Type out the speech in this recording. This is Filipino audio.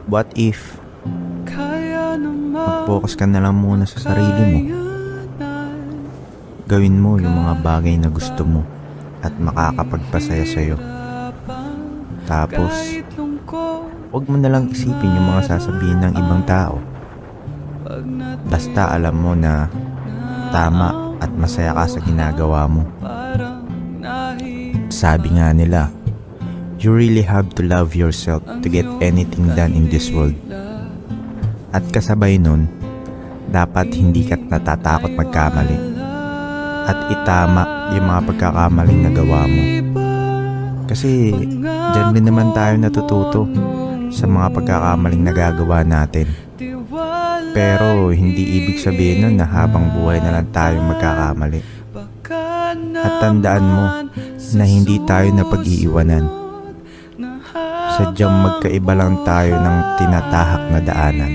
What if mag-focus ka na lang muna sa sarili mo? Gawin mo yung mga bagay na gusto mo at makakapagpasaya sa'yo. Tapos, huwag mo na lang isipin yung mga sasabihin ng ibang tao. Basta alam mo na tama at masaya ka sa ginagawa mo. Sabi nga nila, you really have to love yourself to get anything done in this world. At kasabay nun, dapat hindi ka natatakot magkamali at itama yung mga pagkakamaling nagawa mo. Kasi dyan din naman tayo natututo sa mga pagkakamaling nagagawa natin. Pero hindi ibig sabihin nun na habang buhay na lang tayong magkakamali. At tandaan mo na hindi tayo napag-iiwanan. Sadyang magkaiba lang tayo ng tinatahak na daanan.